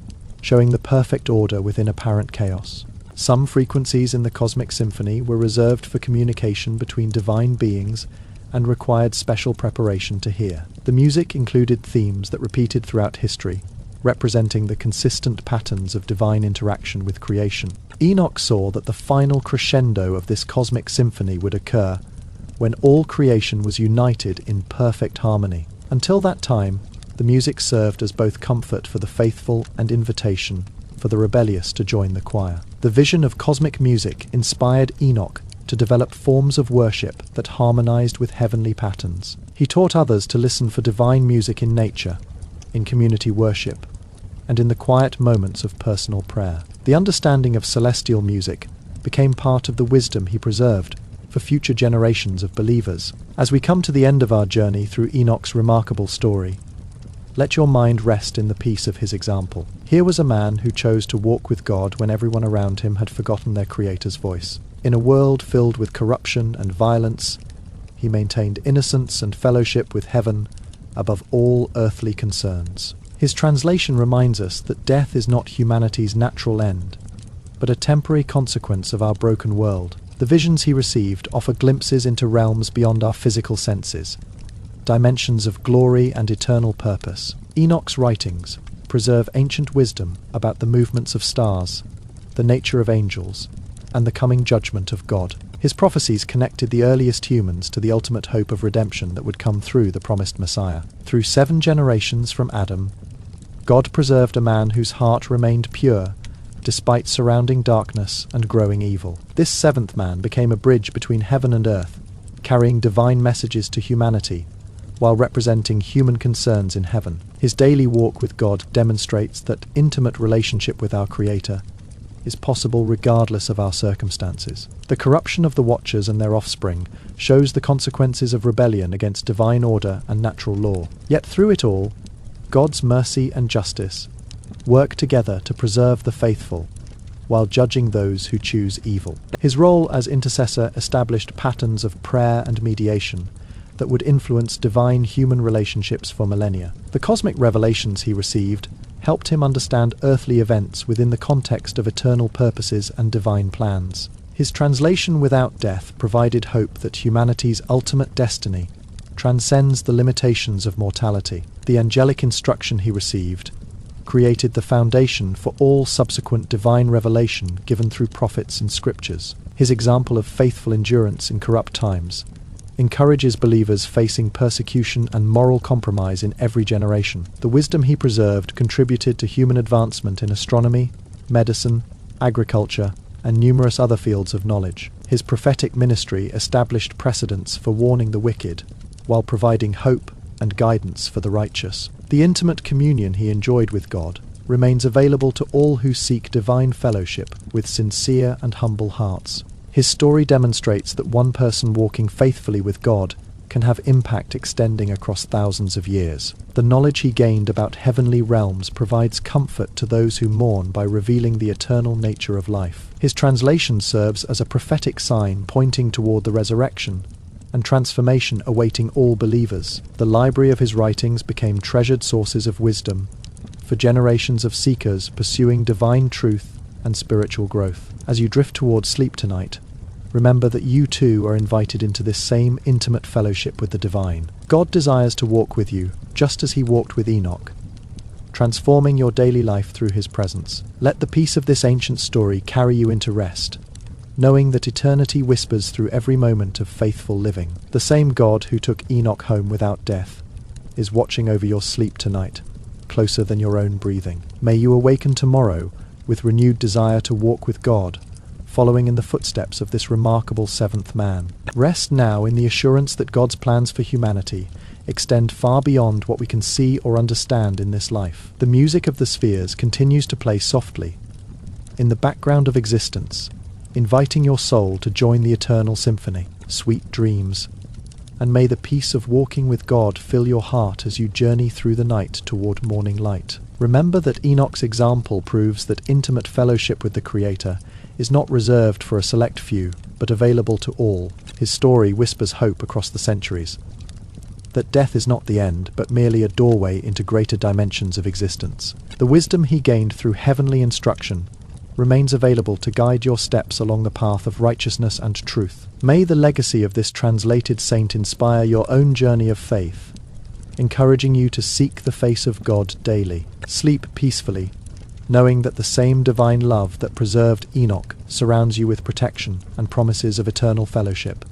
showing the perfect order within apparent chaos. Some frequencies in the cosmic symphony were reserved for communication between divine beings and required special preparation to hear. The music included themes that repeated throughout history, representing the consistent patterns of divine interaction with creation. Enoch saw that the final crescendo of this cosmic symphony would occur when all creation was united in perfect harmony. Until that time, the music served as both comfort for the faithful and invitation for the rebellious to join the choir. The vision of cosmic music inspired Enoch to develop forms of worship that harmonized with heavenly patterns. He taught others to listen for divine music in nature, in community worship, and in the quiet moments of personal prayer. The understanding of celestial music became part of the wisdom he preserved for future generations of believers. As we come to the end of our journey through Enoch's remarkable story, let your mind rest in the peace of his example. Here was a man who chose to walk with God when everyone around him had forgotten their Creator's voice. In a world filled with corruption and violence, he maintained innocence and fellowship with heaven above all earthly concerns. His translation reminds us that death is not humanity's natural end, but a temporary consequence of our broken world. The visions he received offer glimpses into realms beyond our physical senses, dimensions of glory and eternal purpose. Enoch's writings preserve ancient wisdom about the movements of stars, the nature of angels, and the coming judgment of God. His prophecies connected the earliest humans to the ultimate hope of redemption that would come through the promised Messiah. Through 7 generations from Adam, God preserved a man whose heart remained pure despite surrounding darkness and growing evil. This 7th man became a bridge between heaven and earth, carrying divine messages to humanity while representing human concerns in heaven. His daily walk with God demonstrates that intimate relationship with our Creator is possible regardless of our circumstances. The corruption of the Watchers and their offspring shows the consequences of rebellion against divine order and natural law. Yet through it all, God's mercy and justice work together to preserve the faithful while judging those who choose evil. His role as intercessor established patterns of prayer and mediation that would influence divine human relationships for millennia. The cosmic revelations he received helped him understand earthly events within the context of eternal purposes and divine plans. His translation without death provided hope that humanity's ultimate destiny transcends the limitations of mortality. The angelic instruction he received created the foundation for all subsequent divine revelation given through prophets and scriptures. His example of faithful endurance in corrupt times encourages believers facing persecution and moral compromise in every generation. The wisdom he preserved contributed to human advancement in astronomy, medicine, agriculture, and numerous other fields of knowledge. His prophetic ministry established precedents for warning the wicked, while providing hope and guidance for the righteous. The intimate communion he enjoyed with God remains available to all who seek divine fellowship with sincere and humble hearts. His story demonstrates that one person walking faithfully with God can have impact extending across thousands of years. The knowledge he gained about heavenly realms provides comfort to those who mourn by revealing the eternal nature of life. His translation serves as a prophetic sign pointing toward the resurrection and transformation awaiting all believers. The library of his writings became treasured sources of wisdom for generations of seekers pursuing divine truth and spiritual growth. As you drift toward sleep tonight, remember that you too are invited into this same intimate fellowship with the divine. God desires to walk with you, just as he walked with Enoch, transforming your daily life through his presence. Let the peace of this ancient story carry you into rest, knowing that eternity whispers through every moment of faithful living. The same God who took Enoch home without death is watching over your sleep tonight, closer than your own breathing. May you awaken tomorrow with renewed desire to walk with God, following in the footsteps of this remarkable 7th man. Rest now in the assurance that God's plans for humanity extend far beyond what we can see or understand in this life. The music of the spheres continues to play softly in the background of existence, inviting your soul to join the eternal symphony. Sweet dreams, and may the peace of walking with God fill your heart as you journey through the night toward morning light. Remember that Enoch's example proves that intimate fellowship with the Creator is not reserved for a select few, but available to all. His story whispers hope across the centuries, that death is not the end, but merely a doorway into greater dimensions of existence. The wisdom he gained through heavenly instruction remains available to guide your steps along the path of righteousness and truth. May the legacy of this translated saint inspire your own journey of faith, encouraging you to seek the face of God daily. Sleep peacefully, knowing that the same divine love that preserved Enoch surrounds you with protection and promises of eternal fellowship.